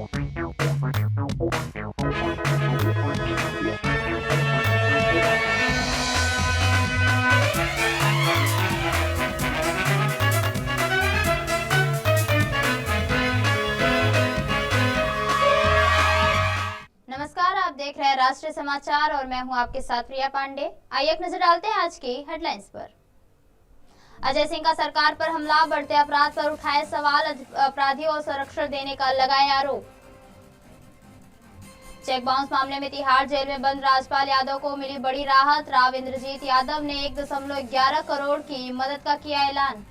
नमस्कार, आप देख रहे हैं राष्ट्रीय समाचार और मैं हूं आपके साथ प्रिया पांडे। आइए एक नजर डालते हैं आज की हेडलाइंस पर। अजय सिंह का सरकार पर हमला, बढ़ते अपराध पर उठाए सवाल, अपराधियों को संरक्षण देने का लगाए आरोप। चेक बाउंस मामले में तिहाड़ जेल में बंद राजपाल यादव को मिली बड़ी राहत। राव इंद्रजीत यादव ने 1.11 करोड़ की मदद का किया ऐलान।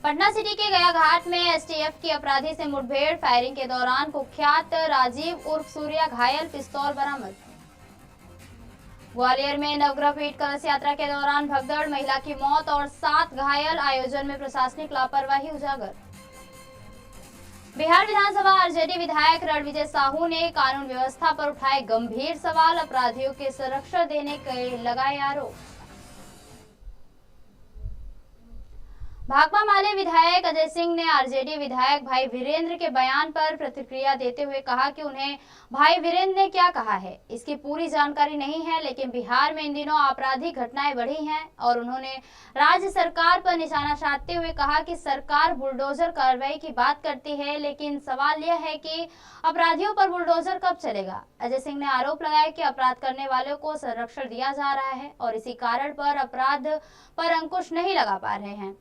पटना सिटी के गया घाट में एसटीएफ की अपराधी से मुठभेड़, फायरिंग के दौरान कुख्यात राजीव उर्फ सूर्या घायल, पिस्तौल बरामद। ग्वालियर में नवग्रह पीठ कलश यात्रा के दौरान भगदड़, महिला की मौत और 7 घायल, आयोजन में प्रशासनिक लापरवाही उजागर। बिहार विधानसभा आरजेडी विधायक रणविजय साहू ने कानून व्यवस्था पर उठाए गंभीर सवाल, अपराधियों के संरक्षण देने के लगाए आरोप। भाकपा माले विधायक अजय सिंह ने आरजेडी विधायक भाई वीरेंद्र के बयान पर प्रतिक्रिया देते हुए कहा कि उन्हें भाई वीरेंद्र ने क्या कहा है इसकी पूरी जानकारी नहीं है, लेकिन बिहार में इन दिनों आपराधिक घटनाएं बढ़ी हैं और उन्होंने राज्य सरकार पर निशाना साधते हुए कहा कि सरकार बुलडोजर कार्रवाई की बात करती है, लेकिन सवाल यह है कि अपराधियों पर बुलडोजर कब चलेगा। अजय सिंह ने आरोप लगाया कि अपराध करने वालों को संरक्षण दिया जा रहा है और इसी कारण पर अपराध पर अंकुश नहीं लगा पा रहे हैं।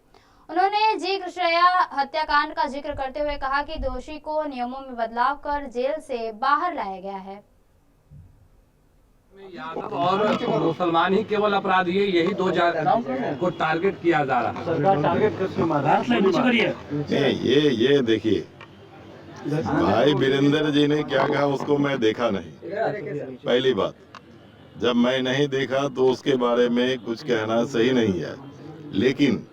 उन्होंने जी कृष्णया हत्याकांड का जिक्र करते हुए कहा कि दोषी को नियमों में बदलाव कर जेल से बाहर लाया गया है। यादव और मुसलमान ही केवल अपराधी है, यही 2 को टारगेट किया जा रहा है। सरकार टारगेट ये देखिए, भाई वीरेंद्र जी ने क्या कहा उसको मैं देखा नहीं। पहली बात, जब मैं नहीं देखा तो उसके बारे में कुछ कहना सही नहीं है, लेकिन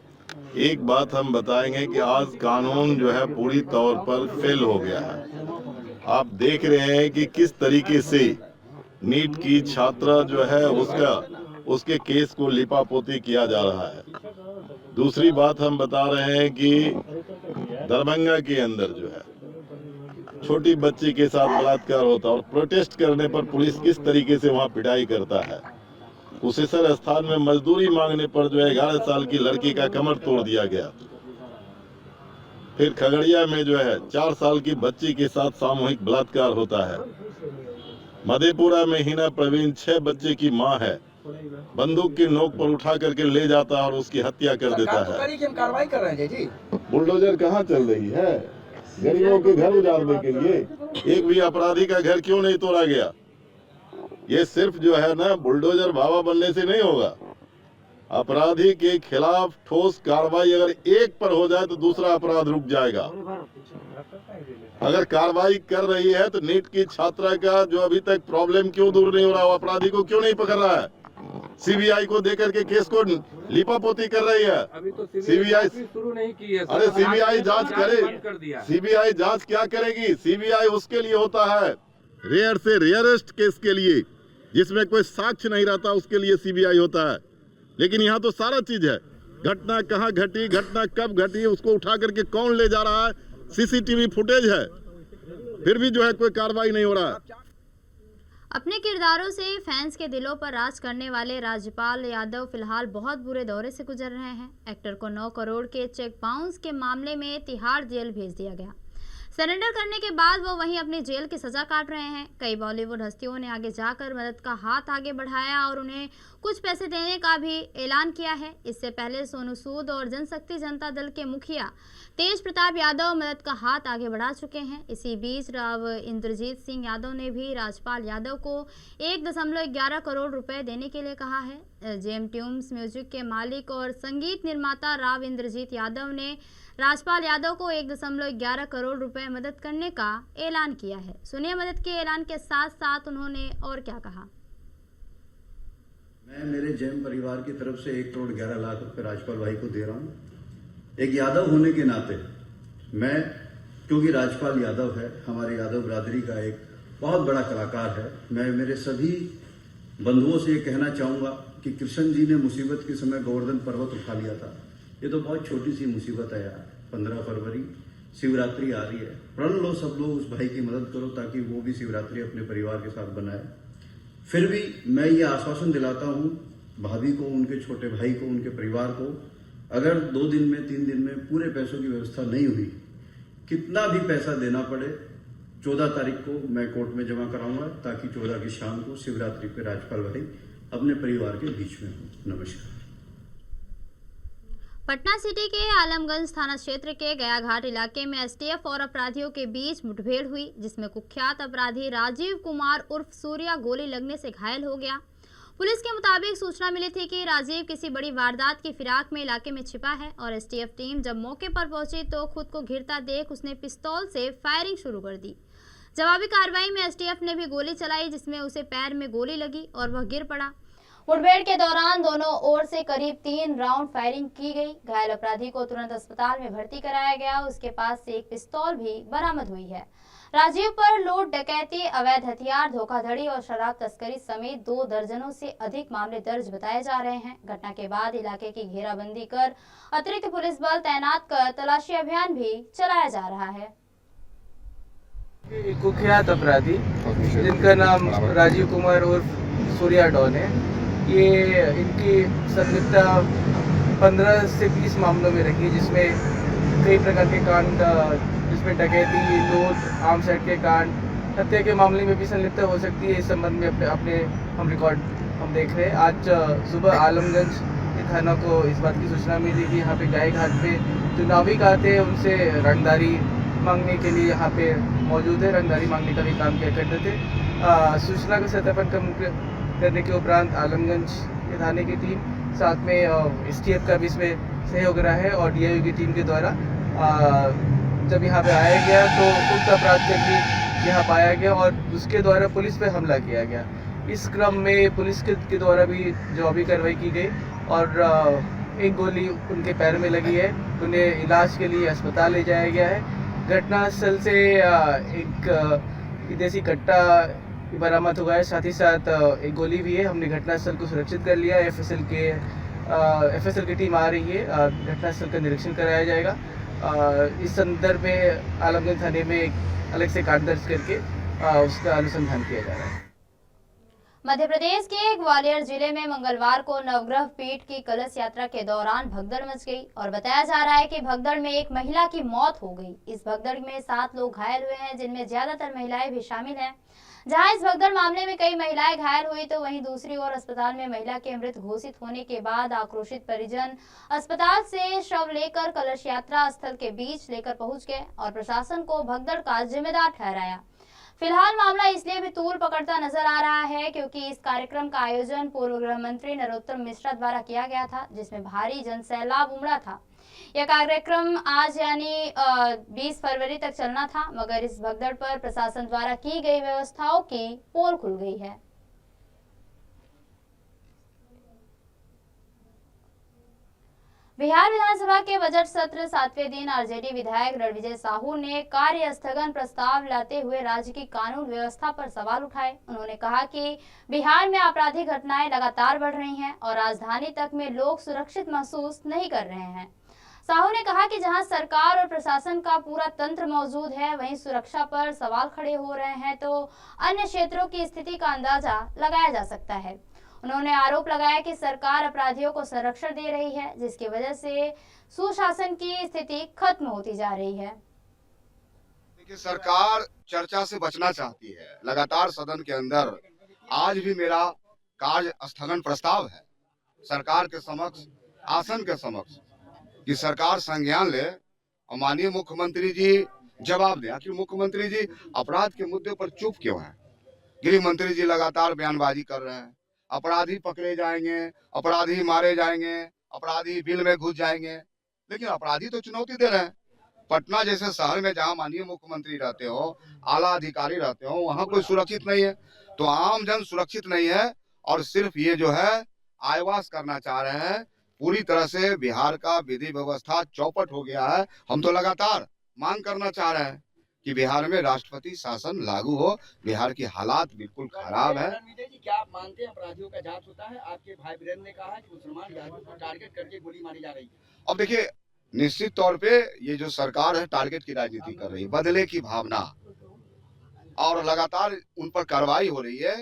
एक बात हम बताएंगे कि आज कानून जो है पूरी तौर पर फेल हो गया है। आप देख रहे हैं कि किस तरीके से नीट की छात्रा जो है उसके केस को लिपापोती किया जा रहा है। दूसरी बात हम बता रहे हैं कि दरभंगा के अंदर जो है छोटी बच्ची के साथ बलात्कार होता और प्रोटेस्ट करने पर पुलिस किस तरीके से वहां पिटाई करता है। कुशेश्वर स्थान में मजदूरी मांगने पर जो है 11 साल की लड़की का कमर तोड़ दिया गया। फिर खगड़िया में जो है 4 साल की बच्ची के साथ सामूहिक बलात्कार होता है। मधेपुरा में हिना प्रवीण 6 बच्चे की मां है, बंदूक की नोक पर उठा करके ले जाता है और उसकी हत्या कर देता है। कार्रवाई कर रहे हैं जी। बुलडोजर कहाँ चल रही है गरीबों के घर उजाड़ने के लिए? एक भी अपराधी का घर क्यों नहीं तोड़ा गया? ये सिर्फ जो है ना बुलडोजर बाबा बनने से नहीं होगा। अपराधी के खिलाफ ठोस कार्रवाई अगर एक पर हो जाए तो दूसरा अपराध रुक जाएगा। अगर कार्रवाई कर रही है तो नीट की छात्रा का जो अभी तक प्रॉब्लम क्यों दूर नहीं हो रहा, अपराधी को क्यों नहीं पकड़ रहा है? सीबीआई को देकर के केस को लिपापोती कर रही है। अभी तो सीबीआई शुरू नहीं की है। अरे सीबीआई जांच करे, सीबीआई जांच क्या करेगी? सीबीआई उसके लिए होता है रेयर से रेयरेस्ट केस के लिए, जिसमें कोई साक्ष्य नहीं रहता, उसके लिए सीबीआई होता है। लेकिन यहाँ तो सारा चीज है, घटना कहाँ घटी, घटना कब घटी, उसको उठा करके कौन ले जा रहा है, सीसीटीवी फुटेज है, फिर भी जो है कोई कार्रवाई नहीं हो रहा है। अपने किरदारों से फैंस के दिलों पर राज करने वाले राजपाल यादव फिलहाल बहुत बुरे दौरे से गुजर रहे हैं। एक्टर को 9 करोड़ के चेक बाउंस के मामले में तिहाड़ जेल भेज दिया गया। सरेंडर करने के बाद वो वहीं अपनी जेल की सजा काट रहे हैं। कई बॉलीवुड हस्तियों ने आगे जाकर मदद का हाथ आगे बढ़ाया और उन्हें कुछ पैसे देने का भी ऐलान किया है। इससे पहले सोनू सूद और जनशक्ति जनता दल के मुखिया तेज प्रताप यादव मदद का हाथ आगे बढ़ा चुके हैं। इसी बीच राव इंद्रजीत सिंह यादव ने भी राजपाल यादव को 1.11 करोड़ रुपए देने के लिए कहा है। जेम ट्यून्स म्यूजिक के मालिक और संगीत निर्माता राव इंद्रजीत यादव ने राजपाल यादव को 1.11 करोड़ रुपए मदद करने का ऐलान किया है। सुनिए मदद के ऐलान के साथ साथ उन्होंने और क्या कहा। मैं मेरे जैन परिवार की तरफ से 1 करोड़ 11 लाख रुपए राजपाल भाई को दे रहा हूं। एक यादव होने के नाते मैं, क्योंकि राजपाल यादव है, हमारे यादव बिरादरी का एक बहुत बड़ा कलाकार है, मैं मेरे सभी बंधुओं से ये कहना चाहूंगा कि कृष्ण जी ने मुसीबत के समय गोवर्धन पर्वत उठा लिया था। ये तो बहुत छोटी सी मुसीबत है यार। 15 फरवरी शिवरात्रि आ रही है, प्रण लो सब लोग, उस भाई की मदद करो ताकि वो भी शिवरात्रि अपने परिवार के साथ बनाए। फिर भी मैं ये आश्वासन दिलाता हूँ भाभी को, उनके छोटे भाई को, उनके परिवार को, अगर 2 दिन में 3 दिन में पूरे पैसों की व्यवस्था नहीं हुई, कितना भी पैसा देना पड़े, 14 तारीख को मैं कोर्ट में जमा कराऊंगा ताकि 14 की शाम को शिवरात्रि पे राजपाल भाई अपने परिवार के बीच में हो। नमस्कार। पटना सिटी के आलमगंज थाना क्षेत्र के गया घाट इलाके में एसटीएफ और अपराधियों के बीच मुठभेड़ हुई, जिसमें कुख्यात अपराधी राजीव कुमार उर्फ सूर्या गोली लगने से घायल हो गया। पुलिस के मुताबिक सूचना मिली थी कि राजीव किसी बड़ी वारदात की फिराक में इलाके में छिपा है और एसटीएफ टीम जब मौके पर पहुंची तो खुद को घिरता देख उसने पिस्तौल से फायरिंग शुरू कर दी। जवाबी कार्रवाई में एसटीएफ ने भी गोली चलाई, जिसमें उसे पैर में गोली लगी और वह गिर पड़ा। मुठभेड़ के दौरान दोनों ओर से करीब 3 राउंड फायरिंग की गई। घायल अपराधी को तुरंत अस्पताल में भर्ती कराया गया। उसके पास से एक पिस्तौल भी बरामद हुई है। राजीव पर लूट, डकैती, अवैध हथियार, धोखाधड़ी और शराब तस्करी समेत 2 दर्जनों से अधिक मामले दर्ज बताए जा रहे हैं। घटना के बाद इलाके की घेराबंदी कर अतिरिक्त पुलिस बल तैनात कर तलाशी अभियान भी चलाया जा रहा है। कुख्यात अपराधी जिनका नाम राजीव कुमार उर्फ सूर्या डॉन है, ये इनकी संलिप्तता 15 से 20 मामलों में रही, जिसमें कई प्रकार के कांड, जिसमें डकैती, लूट, आर्म्स एक्ट के कांड, हत्या के मामले में भी संलिप्तता हो सकती है। इस संबंध में अपने हम रिकॉर्ड देख रहे हैं। आज सुबह आलमगंज थाना को इस बात की सूचना मिली कि यहाँ पे गाय घाट पे जो नाविक आते हैं उनसे रंगदारी मांगने के लिए यहाँ पे मौजूद है, रंगदारी मांगने का भी काम किया करते थे। सूचना का सत्यापन करने के उपरांत आलमगंज के थाने की टीम, साथ में एसटीएफ का भी इसमें सहयोग रहा है और डीआईओ की टीम के द्वारा जब यहाँ पे आया गया तो उक्त अपराध भी यहाँ पाया गया और उसके द्वारा पुलिस पे हमला किया गया। इस क्रम में पुलिस के द्वारा भी जवाबी कार्रवाई की गई और एक गोली उनके पैर में लगी है। उन्हें इलाज के लिए अस्पताल ले जाया गया है। घटनास्थल से एक विदेशी कट्टा बरामद हुआ है, साथ ही साथ एक गोली भी है। हमने घटनास्थल को सुरक्षित कर लिया। एफएसएल की टीम आ रही है, घटनास्थल का निरीक्षण कराया जाएगा। इस संदर्भ में आलमगंज थाने में एक अलग से कांड दर्ज करके उसका अनुसंधान किया जा रहा है। मध्य प्रदेश के ग्वालियर जिले में मंगलवार को नवग्रह पीठ की कलश यात्रा के दौरान भगदड़ मच गई और बताया जा रहा है कि भगदड़ में एक महिला की मौत हो गई। इस भगदड़ में 7 लोग घायल हुए हैं, जिनमें ज्यादातर महिलाएं भी शामिल हैं। जहां इस भगदड़ मामले में कई महिलाएं घायल हुई तो वहीं दूसरी ओर अस्पताल में महिला के मृत घोषित होने के बाद आक्रोशित परिजन अस्पताल से शव लेकर कलश यात्रा स्थल के बीच लेकर पहुंच गए और प्रशासन को भगदड़ का जिम्मेदार ठहराया। फिलहाल मामला इसलिए भी तूल पकड़ता नजर आ रहा है क्योंकि इस कार्यक्रम का आयोजन पूर्व गृह मंत्री नरोत्तम मिश्रा द्वारा किया गया था, जिसमें भारी जनसैलाब उमड़ा था। यह कार्यक्रम आज यानी 20 फरवरी तक चलना था, मगर इस भगदड़ पर प्रशासन द्वारा की गई व्यवस्थाओं की पोल खुल गई है। बिहार विधानसभा के बजट सत्र 7वें दिन आरजेडी विधायक रणविजय साहू ने कार्य स्थगन प्रस्ताव लाते हुए राज्य की कानून व्यवस्था पर सवाल उठाए। उन्होंने कहा कि बिहार में आपराधिक घटनाएं लगातार बढ़ रही हैं और राजधानी तक में लोग सुरक्षित महसूस नहीं कर रहे हैं। साहू ने कहा कि जहां सरकार और प्रशासन का पूरा तंत्र मौजूद है, वहीं सुरक्षा पर सवाल खड़े हो रहे हैं तो अन्य क्षेत्रों की स्थिति का अंदाजा लगाया जा सकता है। उन्होंने आरोप लगाया कि सरकार अपराधियों को संरक्षण दे रही है, जिसकी वजह से सुशासन की स्थिति खत्म होती जा रही है। देखिए, सरकार चर्चा से बचना चाहती है। लगातार सदन के अंदर आज भी मेरा कार्य स्थगन प्रस्ताव है सरकार के समक्ष, आसन के समक्ष, कि सरकार संज्ञान ले और माननीय मुख्यमंत्री जी जवाब दें। आखिर मुख्यमंत्री जी अपराध के मुद्दे पर चुप क्यों हैं? गृह मंत्री जी लगातार बयानबाजी कर रहे हैं, अपराधी पकड़े जाएंगे, अपराधी मारे जाएंगे, अपराधी बिल में घुस जाएंगे, लेकिन अपराधी तो चुनौती दे रहे हैं। पटना जैसे शहर में जहां माननीय मुख्यमंत्री रहते हो, आला अधिकारी रहते हो, वहां कोई सुरक्षित नहीं है, तो आम जन सुरक्षित नहीं है और सिर्फ ये जो है आयवास करना चाह रहे हैं। पूरी तरह से बिहार का विधि व्यवस्था चौपट हो गया है। हम तो लगातार मांग करना चाह रहे हैं कि बिहार में राष्ट्रपति शासन लागू हो। बिहार की हालात बिल्कुल खराब है। क्या आप मानते हैं अपराधियों का जांच होता है? आपके भाई वीरेंद्र ने कहा है कि मुसलमान जातियों को टारगेट करके गोली मारी जा रही है। अब देखिए, निश्चित तौर पे ये जो सरकार है टारगेट की राजनीति कर रही है, बदले की भावना, और लगातार उन पर कार्रवाई हो रही है।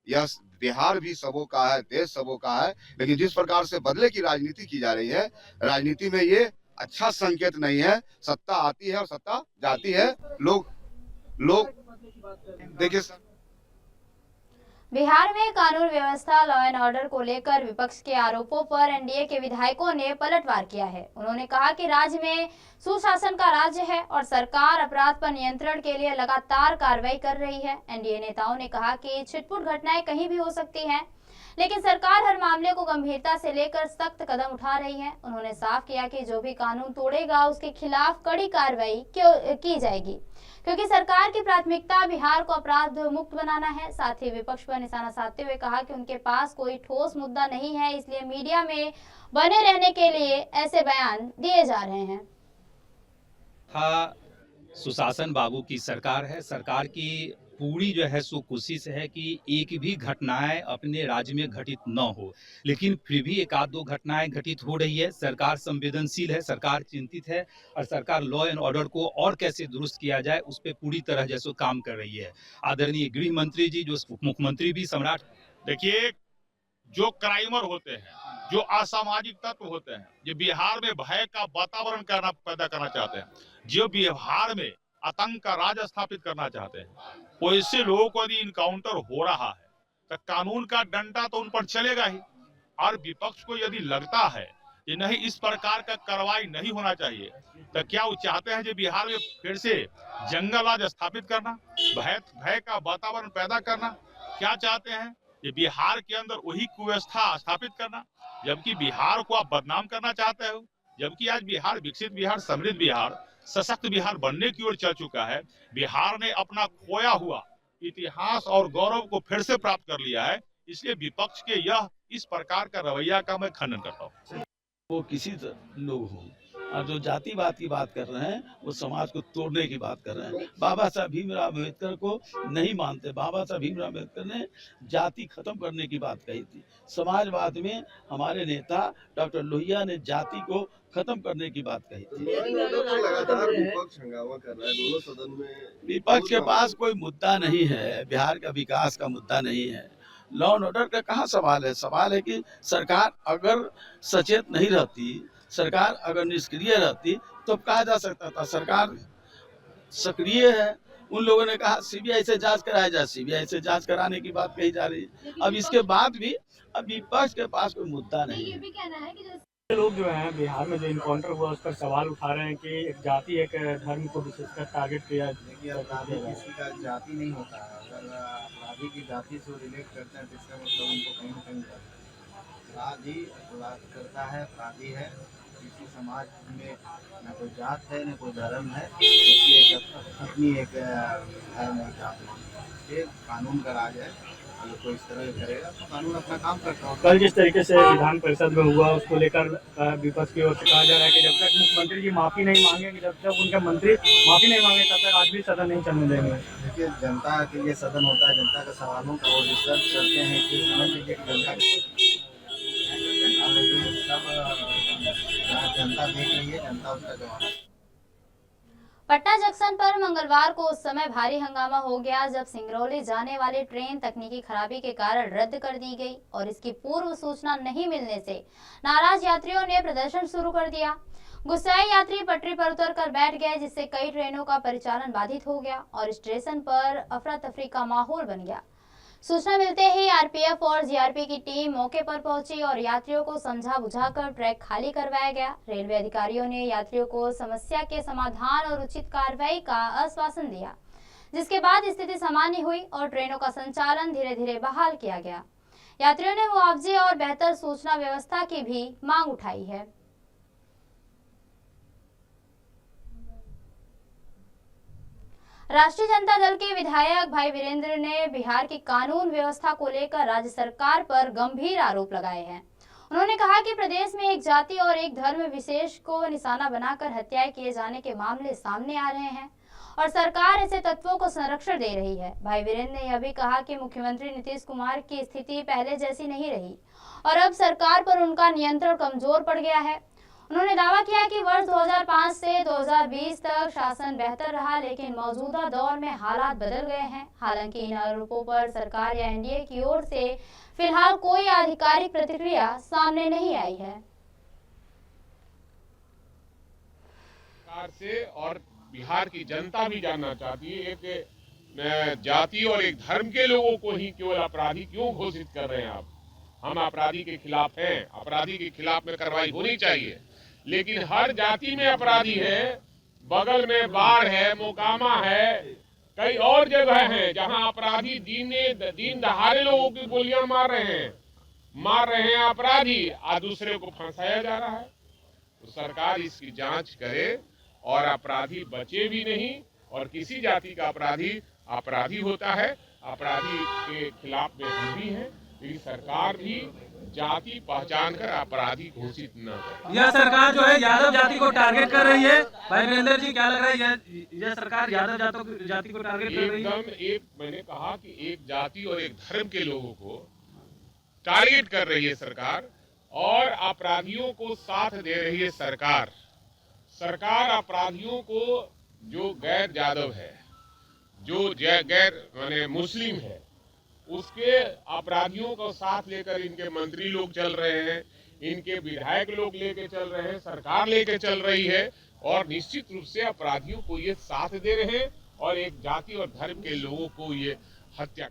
यह बिहार भी सबों का है, देश सबों का है, लेकिन जिस प्रकार से बदले की राजनीति की जा रही है, राजनीति में ये अच्छा संकेत नहीं है। सत्ता आती है और सत्ता जाती है। लोग देखिए, बिहार में कानून व्यवस्था लॉ एंड ऑर्डर को लेकर विपक्ष के आरोपों पर एनडीए के विधायकों ने पलटवार किया है। उन्होंने कहा कि राज्य में सुशासन का राज्य है और सरकार अपराध पर नियंत्रण के लिए लगातार कार्रवाई कर रही है। एनडीए नेताओं ने कहा कि छिटपुट घटनाएं कहीं भी हो सकती हैं, लेकिन सरकार हर मामले को गंभीरता से लेकर सख्त कदम उठा रही है। उन्होंने साफ किया कि जो भी कानून तोड़ेगा उसके खिलाफ कड़ी कार्रवाई की जाएगी, क्योंकि सरकार की प्राथमिकता बिहार को अपराध मुक्त बनाना है। साथ ही विपक्ष पर निशाना साधते हुए कहा कि उनके पास कोई ठोस मुद्दा नहीं है, इसलिए मीडिया में बने रहने के लिए ऐसे बयान दिए जा रहे हैं। सुशासन बाबू की सरकार है। सरकार की पूरी जो है सो कोशिश है कि एक भी घटनाएं अपने राज्य में घटित न हो, लेकिन फिर भी एक आध दो घटनाएं घटित हो रही है। सरकार संवेदनशील है, सरकार चिंतित है और सरकार लॉ एंड ऑर्डर को और कैसे दुरुस्त किया जाए उस पर पूरी तरह जैसे काम कर रही है। आदरणीय गृह मंत्री जी, जो मुख्यमंत्री भी सम्राट, देखिए जो क्राइमर होते हैं, जो असामाजिक तत्व होते हैं, जो बिहार में भय का वातावरण पैदा करना चाहते हैं, जो बिहार में आतंक का राज स्थापित करना चाहते हैं, वैसे लोगों को यदि इनकाउंटर हो रहा है तो कानून का डंडा तो उन पर चलेगा ही। और विपक्ष को यदि लगता है कि नहीं इस प्रकार का कार्रवाई नहीं होना चाहिए, तो क्या वो चाहते हैं जो बिहार में फिर से जंगल राज स्थापित करना, भय का वातावरण पैदा करना? क्या चाहते हैं कि बिहार के अंदर वही कुव्यवस्था स्थापित करना, जबकि बिहार को आप बदनाम करना चाहते हो? जबकि आज बिहार विकसित बिहार, समृद्ध बिहार, सशक्त बिहार बनने की ओर चल चुका है। बिहार ने अपना खोया हुआ इतिहास और गौरव को फिर से प्राप्त कर लिया है। इसलिए विपक्ष के इस प्रकार का रवैया का मैं खंडन करता हूँ। वो किसी लोग हों और जो जातिवाद की बात कर रहे हैं वो समाज को तोड़ने की बात कर रहे हैं। बाबा साहब भीमराव अम्बेडकर को नहीं मानते। बाबा साहब भीमराव अम्बेडकर ने जाति खत्म करने की बात कही थी। समाजवाद में हमारे नेता डॉक्टर लोहिया ने जाति को खत्म करने की बात कही थी। लगातार विपक्ष हंगामा कर रहा है दोनों सदन में। विपक्ष के पास कोई मुद्दा नहीं है, बिहार का विकास का मुद्दा नहीं है, लॉ एंड ऑर्डर का कहाँ सवाल है। सवाल है कि सरकार अगर सचेत नहीं रहती, सरकार अगर निष्क्रिय रहती तो कहा जा सकता था सरकार सक्रिय है। उन लोगों ने कहा सीबीआई से जांच कराया जाए, सीबीआई से जांच कराने की बात कही जा रही है। अब इसके बाद भी अब विपक्ष के पास कोई मुद्दा नहीं है। ये भी कहना है कि लोग जो हैं बिहार में जो इनकाउंटर हुआ उस पर सवाल उठा रहे हैं कि एक जाति एक धर्म को विशेषकर टारगेट किया। अपराधी किसी का जाति नहीं होता है। अगर अपराधी की जाति से रिलेट करते हैं तो इसका मतलब उनको कहीं ना कहीं अपराधी अपराध करता है, अपराधी है। किसी समाज में न कोई जात है न कोई धर्म है, अपनी एक धर्म है, जात है। कानून का राज है, अगर कोई इस तरह करेगा तो कानून अपना काम करता है। कल जिस तरीके से विधान परिषद में हुआ उसको लेकर विपक्ष की ओर से कहा जा रहा है कि जब तक मुख्यमंत्री जी माफी नहीं मांगेंगे, जब तक उनके मंत्री माफी नहीं मांगे तब तक आज भी सदन नहीं चलने देंगे। देखिए जनता के लिए सदन होता है, जनता के सवालों का वो रिसर्च करते हैं कि समझ लीजिए जनता देख रही है, जनता उसका जवाब। पटना जंक्शन पर मंगलवार को उस समय भारी हंगामा हो गया जब सिंगरौली जाने वाली ट्रेन तकनीकी खराबी के कारण रद्द कर दी गई और इसकी पूर्व सूचना नहीं मिलने से नाराज यात्रियों ने प्रदर्शन शुरू कर दिया। गुस्साए यात्री पटरी पर उतर कर बैठ गए, जिससे कई ट्रेनों का परिचालन बाधित हो गया और स्टेशन पर अफरा तफरी का माहौल बन गया। सूचना मिलते ही आरपीएफ और जीआरपी की टीम मौके पर पहुंची और यात्रियों को समझा बुझाकर ट्रैक खाली करवाया गया। रेलवे अधिकारियों ने यात्रियों को समस्या के समाधान और उचित कार्रवाई का आश्वासन दिया, जिसके बाद स्थिति सामान्य हुई और ट्रेनों का संचालन धीरे धीरे बहाल किया गया। यात्रियों ने मुआवजे और बेहतर सूचना व्यवस्था की भी मांग उठाई है। राष्ट्रीय जनता दल के विधायक भाई वीरेंद्र ने बिहार की कानून व्यवस्था को लेकर राज्य सरकार पर गंभीर आरोप लगाए हैं। उन्होंने कहा कि प्रदेश में एक जाति और एक धर्म विशेष को निशाना बनाकर हत्याएं किए जाने के मामले सामने आ रहे हैं और सरकार ऐसे तत्वों को संरक्षण दे रही है। भाई वीरेंद्र ने यह भी कहा कि मुख्यमंत्री नीतीश कुमार की स्थिति पहले जैसी नहीं रही और अब सरकार पर उनका नियंत्रण कमजोर पड़ गया है। उन्होंने दावा किया कि वर्ष 2005 से 2020 तक शासन बेहतर रहा, लेकिन मौजूदा दौर में हालात बदल गए हैं। हालांकि इन आरोपों पर सरकार या एनडीए की ओर से फिलहाल कोई आधिकारिक प्रतिक्रिया सामने नहीं आई है। सरकार से और बिहार की जनता भी जानना चाहती है, एक जाति और एक धर्म के लोगों को ही केवल अपराधी क्यों घोषित कर रहे हैं आप? हम अपराधी के खिलाफ हैं, अपराधी के खिलाफ में कार्रवाई होनी चाहिए, लेकिन हर जाति में अपराधी है। बगल में बाढ़ है, मोकामा है, कई और जगह हैं जहां अपराधी दिन दहाड़े लोगों की गोलियां मार रहे हैं अपराधी, और दूसरे को फंसाया जा रहा है। तो सरकार इसकी जांच करे और अपराधी बचे भी नहीं, और किसी जाति का अपराधी होता है, अपराधी के खिलाफ में हम भी हैं, लेकिन सरकार भी जाति पहचान कर अपराधी घोषित न करे। यह सरकार जो है यादव जाति को टारगेट कर रही है। भाई वीरेंद्र जी, क्या लग रहा है यह सरकार यादव जाति को टारगेट कर रही है? मैंने कहा कि एक जाति और एक धर्म के लोगों को टारगेट कर रही है सरकार, और अपराधियों को साथ दे रही है सरकार। सरकार अपराधियों को, जो गैर यादव है, जो गैर माने मुस्लिम है, उसके अपराधियों को साथ लेकर इनके मंत्री लोग चल रहे हैं, इनके विधायक लोग लेके चल रहे हैं, सरकार लेके चल रही है, और निश्चित रूप से अपराधियों को ये साथ दे रहे हैं और एक जाति और धर्म के लोगों को ये हत्या।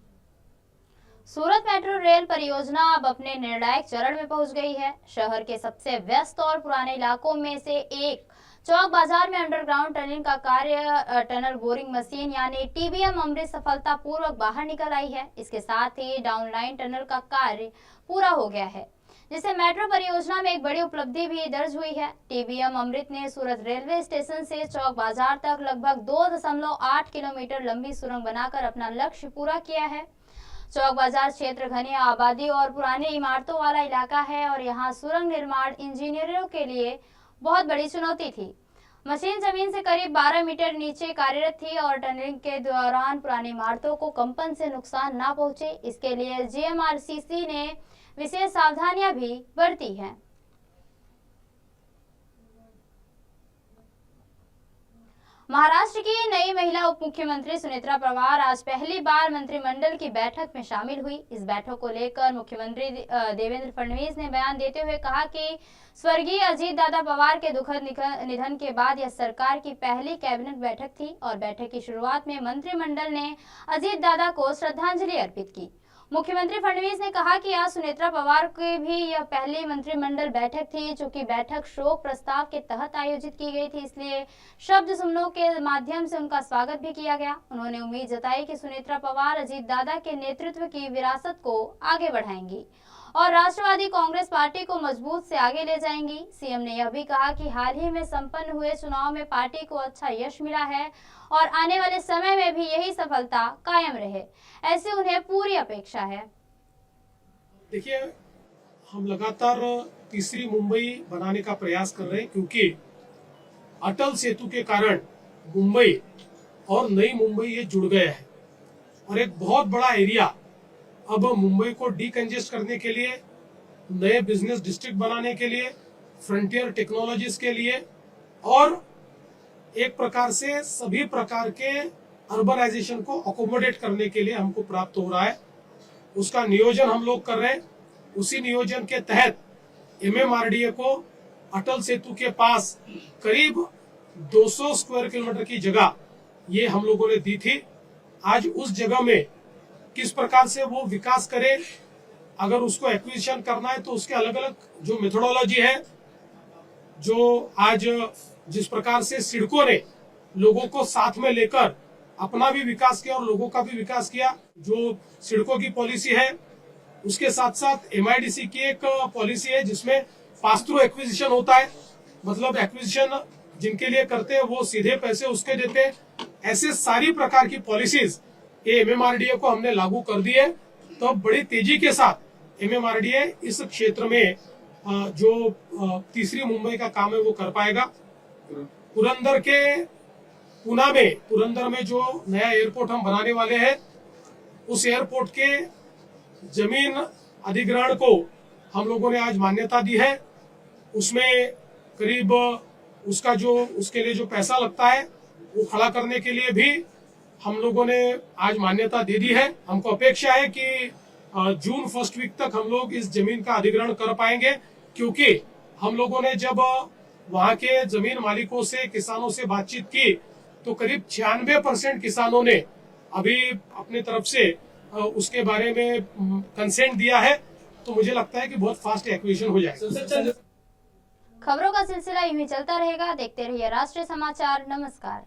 सूरत मेट्रो रेल परियोजना अब अपने निर्णायक चरण में पहुंच गई है। शहर के सबसे व्यस्त और पुराने इलाकों में से एक चौक बाजार में अंडरग्राउंड टनलिंग का कार्य टनल बोरिंग मशीन यानी टीबीएम अमृत सफलतापूर्वक बाहर निकल आई है। इसके साथ ही डाउनलाइन टनल का कार्य पूरा हो गया है, जिससे मेट्रो परियोजना में एक बड़ी उपलब्धि भी दर्ज हुई है। टीबीएम अमृत ने सूरत रेलवे स्टेशन से चौक बाजार तक लगभग 2.8 किलोमीटर लंबी सुरंग बनाकर अपना लक्ष्य पूरा किया है। चौक बाजार क्षेत्र घनी आबादी और पुरानी इमारतों वाला इलाका है और यहाँ सुरंग निर्माण इंजीनियरों के लिए बहुत बड़ी चुनौती थी। मशीन जमीन से करीब 12 मीटर नीचे कार्यरत थी और टनलिंग के दौरान पुरानी इमारतों को कंपन से नुकसान ना पहुंचे, इसके लिए जीएमआरसीसी ने विशेष सावधानियां भी बरती हैं। महाराष्ट्र की नई महिला उप मुख्यमंत्री सुनेत्रा पवार आज पहली बार मंत्रिमंडल की बैठक में शामिल हुई। इस बैठक को लेकर मुख्यमंत्री देवेंद्र फडणवीस ने बयान देते हुए कहा कि स्वर्गीय अजीत दादा पवार के दुखद निधन के बाद यह सरकार की पहली कैबिनेट बैठक थी और बैठक की शुरुआत में मंत्रिमंडल ने अजीत दादा को श्रद्धांजलि अर्पित की। मुख्यमंत्री फडणवीस ने कहा कि आज सुनेत्रा पवार की भी यह पहली मंत्रिमंडल बैठक थी। चूंकि बैठक शोक प्रस्ताव के तहत आयोजित की गई थी, इसलिए शब्द समूह के माध्यम से उनका स्वागत भी किया गया। उन्होंने उम्मीद जताई कि सुनेत्रा पवार अजीत दादा के नेतृत्व की विरासत को आगे बढ़ाएंगी और राष्ट्रवादी कांग्रेस पार्टी को मजबूत से आगे ले जाएंगी। सीएम ने यह भी कहा कि हाल ही में संपन्न हुए चुनाव में पार्टी को अच्छा यश मिला है और आने वाले समय में भी यही सफलता कायम रहे, ऐसी उन्हें पूरी अपेक्षा है। देखिए, हम लगातार तीसरी मुंबई बनाने का प्रयास कर रहे हैं, क्योंकि अटल सेतु के कारण मुंबई और नई मुंबई ये जुड़ गया है और एक बहुत बड़ा एरिया अब मुंबई को डीकंजेस्ट करने के लिए, नए बिजनेस डिस्ट्रिक्ट बनाने के लिए, फ्रंटियर टेक्नोलॉजीज के लिए और एक प्रकार से सभी प्रकार के अर्बनाइजेशन को अकोमोडेट करने के लिए हमको प्राप्त हो रहा है। उसका नियोजन हम लोग कर रहे हैं। उसी नियोजन के तहत एमएमआरडीए को अटल सेतु के पास करीब 200 स्क्वायर किलोमीटर की जगह ये हम लोगों ने दी थी। आज उस जगह में किस प्रकार से वो विकास करे, अगर उसको एक्विजिशन करना है तो उसके अलग अलग जो मेथोडोलॉजी है, जो आज जिस प्रकार से सिडको ने लोगों को साथ में लेकर अपना भी विकास किया और लोगों का भी विकास किया, जो सिडको की पॉलिसी है, उसके साथ साथ एमआईडीसी की एक पॉलिसी है जिसमें पास थ्रू एक्विजिशन होता है, मतलब एक्विजिशन जिनके लिए करते हैं वो सीधे पैसे उसके देते हैं। ऐसे सारी प्रकार की पॉलिसीज ये एमएमआरडीए को हमने लागू कर दी है। तो बड़ी तेजी के साथ एमएमआरडीए इस क्षेत्र में जो तीसरी मुंबई का काम है वो कर पाएगा। पुरंदर में जो नया एयरपोर्ट हम बनाने वाले हैं, उस एयरपोर्ट के जमीन अधिग्रहण को हम लोगों ने आज मान्यता दी है। उसमें करीब उसका जो उसके लिए जो पैसा लगता है वो खड़ा करने के लिए भी हम लोगों ने आज मान्यता दे दी है। हमको अपेक्षा है कि जून फर्स्ट वीक तक हम लोग इस जमीन का अधिग्रहण कर पाएंगे, क्योंकि हम लोगों ने जब वहां के जमीन मालिकों से, किसानों से बातचीत की तो करीब 96% किसानों ने अभी अपने तरफ से उसके बारे में कंसेंट दिया है। तो मुझे लगता है कि बहुत फास्ट एक्विजिशन हो जाएगा। खबरों का सिलसिला यूं ही चलता रहेगा। देखते रहिए राष्ट्रीय समाचार। नमस्कार।